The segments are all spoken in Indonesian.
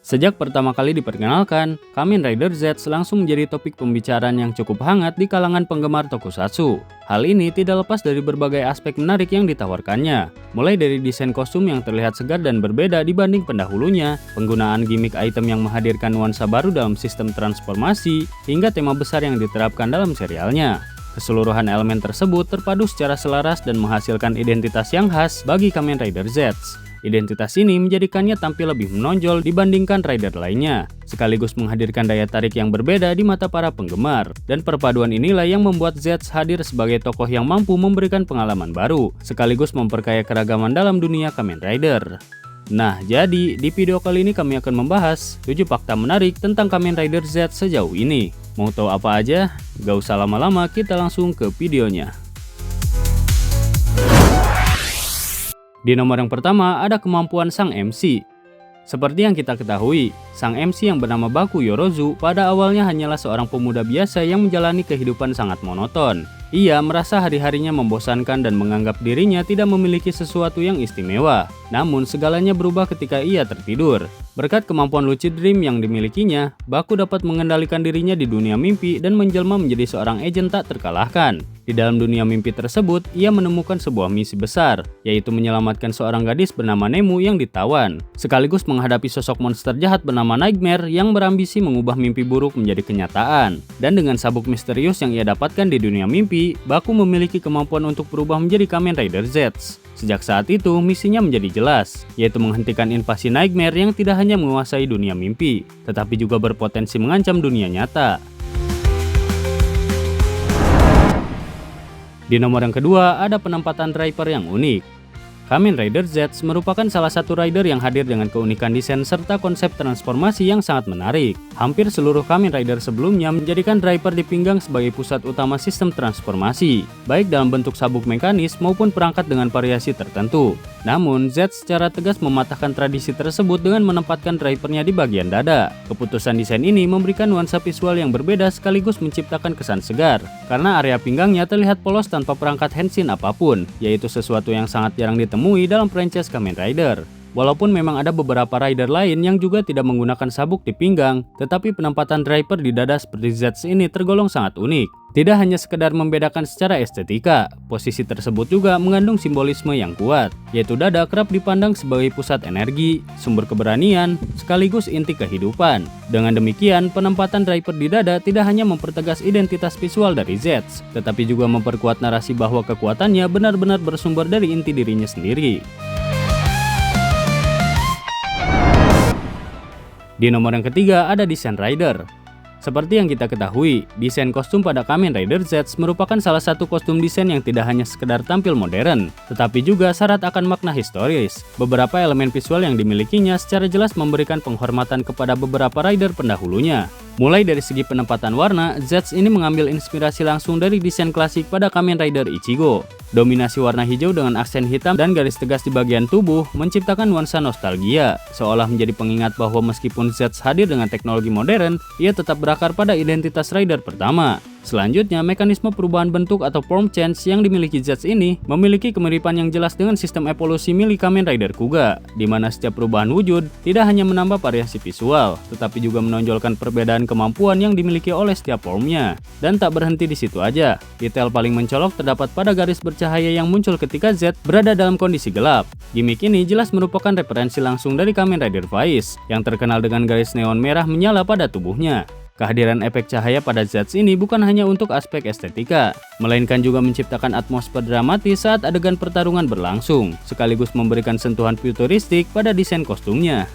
Sejak pertama kali diperkenalkan, Kamen Rider Z langsung menjadi topik pembicaraan yang cukup hangat di kalangan penggemar tokusatsu. Hal ini tidak lepas dari berbagai aspek menarik yang ditawarkannya, mulai dari desain kostum yang terlihat segar dan berbeda dibanding pendahulunya, penggunaan gimmick item yang menghadirkan nuansa baru dalam sistem transformasi, hingga tema besar yang diterapkan dalam serialnya. Keseluruhan elemen tersebut terpadu secara selaras dan menghasilkan identitas yang khas bagi Kamen Rider Z. Identitas ini menjadikannya tampil lebih menonjol dibandingkan rider lainnya, sekaligus menghadirkan daya tarik yang berbeda di mata para penggemar. Dan perpaduan inilah yang membuat Z hadir sebagai tokoh yang mampu memberikan pengalaman baru, sekaligus memperkaya keragaman dalam dunia Kamen Rider. Nah, jadi di video kali ini kami akan membahas 7 fakta menarik tentang Kamen Rider Z sejauh ini. Mau tahu apa aja? Gak usah lama-lama, kita langsung ke videonya. Di nomor yang pertama ada kemampuan sang MC. Seperti yang kita ketahui, sang MC yang bernama Baku Yorozu pada awalnya hanyalah seorang pemuda biasa yang menjalani kehidupan sangat monoton. Ia merasa hari-harinya membosankan dan menganggap dirinya tidak memiliki sesuatu yang istimewa. Namun segalanya berubah ketika ia tertidur. Berkat kemampuan Lucid Dream yang dimilikinya, Baku dapat mengendalikan dirinya di dunia mimpi dan menjelma menjadi seorang agen tak terkalahkan. Di dalam dunia mimpi tersebut, ia menemukan sebuah misi besar, yaitu menyelamatkan seorang gadis bernama Nemu yang ditawan, sekaligus menghadapi sosok monster jahat bernama Nightmare yang berambisi mengubah mimpi buruk menjadi kenyataan. Dan dengan sabuk misterius yang ia dapatkan di dunia mimpi, Baku memiliki kemampuan untuk berubah menjadi Kamen Rider Z. Sejak saat itu, misinya menjadi jelas, yaitu menghentikan invasi Nightmare yang tidak hanya menguasai dunia mimpi, tetapi juga berpotensi mengancam dunia nyata. Di nomor yang kedua, ada penempatan driver yang unik. Kamen Rider Z merupakan salah satu rider yang hadir dengan keunikan desain serta konsep transformasi yang sangat menarik. Hampir seluruh Kamen Rider sebelumnya menjadikan driver di pinggang sebagai pusat utama sistem transformasi, baik dalam bentuk sabuk mekanis maupun perangkat dengan variasi tertentu. Namun, Z secara tegas mematahkan tradisi tersebut dengan menempatkan drivernya di bagian dada. Keputusan desain ini memberikan nuansa visual yang berbeda sekaligus menciptakan kesan segar, karena area pinggangnya terlihat polos tanpa perangkat henshin apapun, yaitu sesuatu yang sangat jarang ditemui dalam franchise Kamen Rider. Walaupun memang ada beberapa rider lain yang juga tidak menggunakan sabuk di pinggang, tetapi penempatan driver di dada seperti Z ini tergolong sangat unik. Tidak hanya sekedar membedakan secara estetika, posisi tersebut juga mengandung simbolisme yang kuat, yaitu dada kerap dipandang sebagai pusat energi, sumber keberanian, sekaligus inti kehidupan. Dengan demikian, penempatan driver di dada tidak hanya mempertegas identitas visual dari Z, tetapi juga memperkuat narasi bahwa kekuatannya benar-benar bersumber dari inti dirinya sendiri. Di nomor yang ketiga ada desain rider. Seperti yang kita ketahui, desain kostum pada Kamen Rider Z merupakan salah satu kostum desain yang tidak hanya sekedar tampil modern, tetapi juga syarat akan makna historis. Beberapa elemen visual yang dimilikinya secara jelas memberikan penghormatan kepada beberapa rider pendahulunya. Mulai dari segi penempatan warna, Z ini mengambil inspirasi langsung dari desain klasik pada Kamen Rider Ichigo. Dominasi warna hijau dengan aksen hitam dan garis tegas di bagian tubuh menciptakan nuansa nostalgia, seolah menjadi pengingat bahwa meskipun Z hadir dengan teknologi modern, ia tetap berakar pada identitas rider pertama. Selanjutnya, mekanisme perubahan bentuk atau form change yang dimiliki Z ini memiliki kemiripan yang jelas dengan sistem evolusi milik Kamen Rider Kuga, di mana setiap perubahan wujud tidak hanya menambah variasi visual, tetapi juga menonjolkan perbedaan kemampuan yang dimiliki oleh setiap formnya. Dan tak berhenti di situ aja, detail paling mencolok terdapat pada garis bercahaya yang muncul ketika Z berada dalam kondisi gelap. Gimik ini jelas merupakan referensi langsung dari Kamen Rider Faiz, yang terkenal dengan garis neon merah menyala pada tubuhnya. Kehadiran efek cahaya pada Z ini bukan hanya untuk aspek estetika, melainkan juga menciptakan atmosfer dramatis saat adegan pertarungan berlangsung, sekaligus memberikan sentuhan futuristik pada desain kostumnya.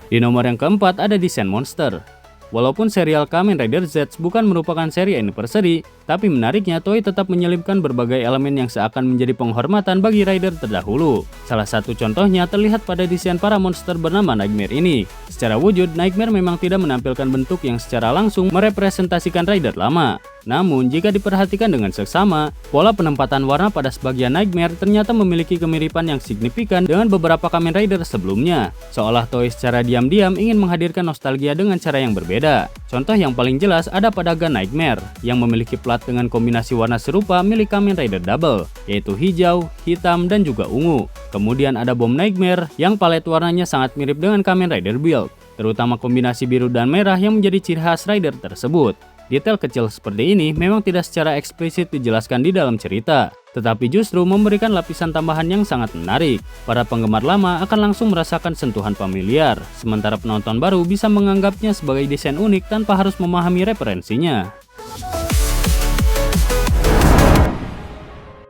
Di nomor yang keempat ada desain monster. Walaupun serial Kamen Rider Z bukan merupakan seri anniversary, tapi menariknya Toei tetap menyelipkan berbagai elemen yang seakan menjadi penghormatan bagi rider terdahulu. Salah satu contohnya terlihat pada desain para monster bernama Nightmare ini. Secara wujud, Nightmare memang tidak menampilkan bentuk yang secara langsung merepresentasikan rider lama. Namun, jika diperhatikan dengan seksama, pola penempatan warna pada sebagian Nightmare ternyata memiliki kemiripan yang signifikan dengan beberapa Kamen Rider sebelumnya, seolah Toei secara diam-diam ingin menghadirkan nostalgia dengan cara yang berbeda. Contoh yang paling jelas ada pada Gun Nightmare, yang memiliki plat dibuat dengan kombinasi warna serupa milik Kamen Rider Double, yaitu hijau, hitam, dan juga ungu. Kemudian ada bom Nightmare yang palet warnanya sangat mirip dengan Kamen Rider Build, terutama kombinasi biru dan merah yang menjadi ciri khas rider tersebut. Detail kecil seperti ini memang tidak secara eksplisit dijelaskan di dalam cerita, tetapi justru memberikan lapisan tambahan yang sangat menarik. Para penggemar lama akan langsung merasakan sentuhan familiar, sementara penonton baru bisa menganggapnya sebagai desain unik tanpa harus memahami referensinya.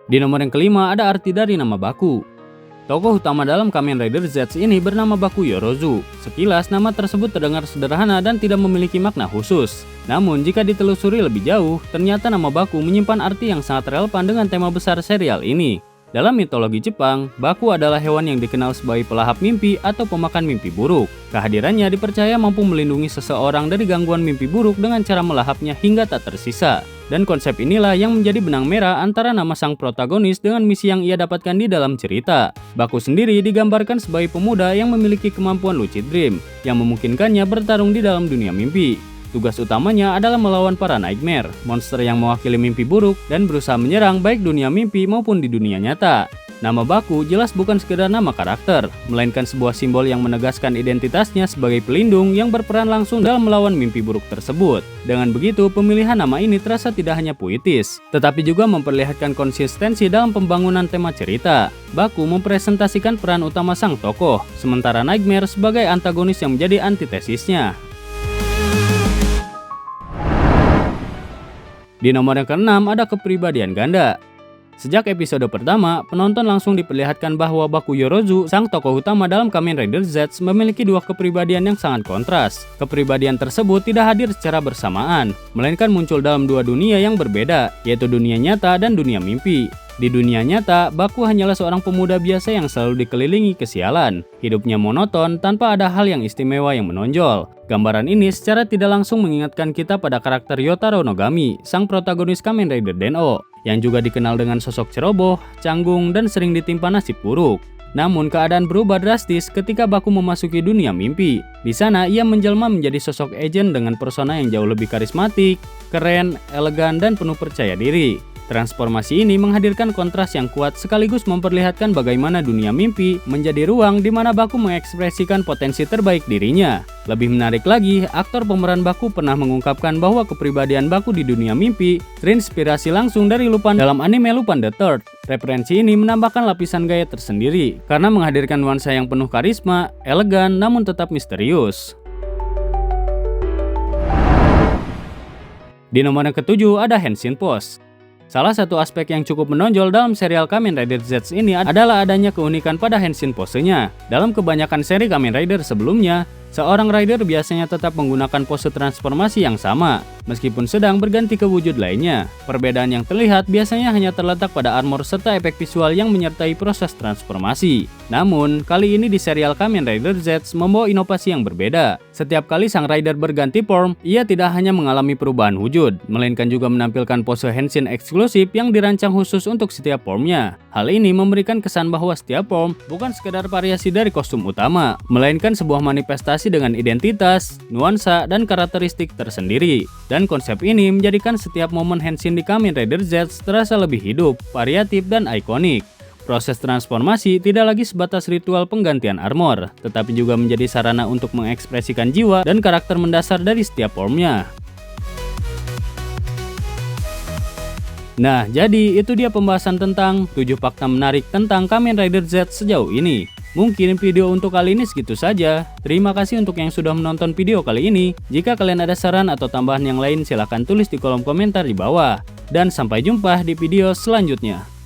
Di nomor yang kelima ada arti dari nama Baku. Tokoh utama dalam Kamen Rider Z ini bernama Baku Yorozu. Sekilas nama tersebut terdengar sederhana dan tidak memiliki makna khusus. Namun jika ditelusuri lebih jauh, ternyata nama Baku menyimpan arti yang sangat relevan dengan tema besar serial ini. Dalam mitologi Jepang, Baku adalah hewan yang dikenal sebagai pelahap mimpi atau pemakan mimpi buruk. Kehadirannya dipercaya mampu melindungi seseorang dari gangguan mimpi buruk dengan cara melahapnya hingga tak tersisa. Dan konsep inilah yang menjadi benang merah antara nama sang protagonis dengan misi yang ia dapatkan di dalam cerita. Baku sendiri digambarkan sebagai pemuda yang memiliki kemampuan lucid dream, yang memungkinkannya bertarung di dalam dunia mimpi. Tugas utamanya adalah melawan para nightmare, monster yang mewakili mimpi buruk dan berusaha menyerang baik dunia mimpi maupun di dunia nyata. Nama Baku jelas bukan sekedar nama karakter, melainkan sebuah simbol yang menegaskan identitasnya sebagai pelindung yang berperan langsung dalam melawan mimpi buruk tersebut. Dengan begitu, pemilihan nama ini terasa tidak hanya puitis, tetapi juga memperlihatkan konsistensi dalam pembangunan tema cerita. Baku mempresentasikan peran utama sang tokoh, sementara Nightmare sebagai antagonis yang menjadi antitesisnya. Di nomor yang keenam ada kepribadian ganda. Sejak episode pertama, penonton langsung diperlihatkan bahwa Baku Yorozu, sang tokoh utama dalam Kamen Rider Z, memiliki dua kepribadian yang sangat kontras. Kepribadian tersebut tidak hadir secara bersamaan, melainkan muncul dalam dua dunia yang berbeda, yaitu dunia nyata dan dunia mimpi. Di dunia nyata, Baku hanyalah seorang pemuda biasa yang selalu dikelilingi kesialan. Hidupnya monoton tanpa ada hal yang istimewa yang menonjol. Gambaran ini secara tidak langsung mengingatkan kita pada karakter Yotaro Nogami, sang protagonis Kamen Rider Den-O, yang juga dikenal dengan sosok ceroboh, canggung, dan sering ditimpa nasib buruk. Namun keadaan berubah drastis ketika Baku memasuki dunia mimpi. Di sana ia menjelma menjadi sosok agent dengan persona yang jauh lebih karismatik, keren, elegan, dan penuh percaya diri. Transformasi ini menghadirkan kontras yang kuat sekaligus memperlihatkan bagaimana dunia mimpi menjadi ruang di mana Baku mengekspresikan potensi terbaik dirinya. Lebih menarik lagi, aktor pemeran Baku pernah mengungkapkan bahwa kepribadian Baku di dunia mimpi terinspirasi langsung dari Lupin dalam anime Lupin the Third. Referensi ini menambahkan lapisan gaya tersendiri karena menghadirkan nuansa yang penuh karisma, elegan, namun tetap misterius. Di nomor yang ketujuh ada Henshin Pose. Salah satu aspek yang cukup menonjol dalam serial Kamen Rider Z ini adalah adanya keunikan pada Henshin Pose-nya. Dalam kebanyakan seri Kamen Rider sebelumnya, seorang rider biasanya tetap menggunakan pose transformasi yang sama, meskipun sedang berganti ke wujud lainnya. Perbedaan yang terlihat biasanya hanya terletak pada armor serta efek visual yang menyertai proses transformasi. Namun, kali ini di serial Kamen Rider Z membawa inovasi yang berbeda. Setiap kali sang rider berganti form, ia tidak hanya mengalami perubahan wujud, melainkan juga menampilkan pose Henshin eksklusif yang dirancang khusus untuk setiap formnya. Hal ini memberikan kesan bahwa setiap form bukan sekedar variasi dari kostum utama, melainkan sebuah manifestasi dengan identitas, nuansa, dan karakteristik tersendiri. Dan konsep ini menjadikan setiap momen Henshin di Kamen Rider Z terasa lebih hidup, variatif, dan ikonik. Proses transformasi tidak lagi sebatas ritual penggantian armor, tetapi juga menjadi sarana untuk mengekspresikan jiwa dan karakter mendasar dari setiap formnya. Nah, jadi itu dia pembahasan tentang 7 fakta menarik tentang Kamen Rider Z sejauh ini. Mungkin video untuk kali ini segitu saja. Terima kasih untuk yang sudah menonton video kali ini. Jika kalian ada saran atau tambahan yang lain, silahkan tulis di kolom komentar di bawah. Dan sampai jumpa di video selanjutnya.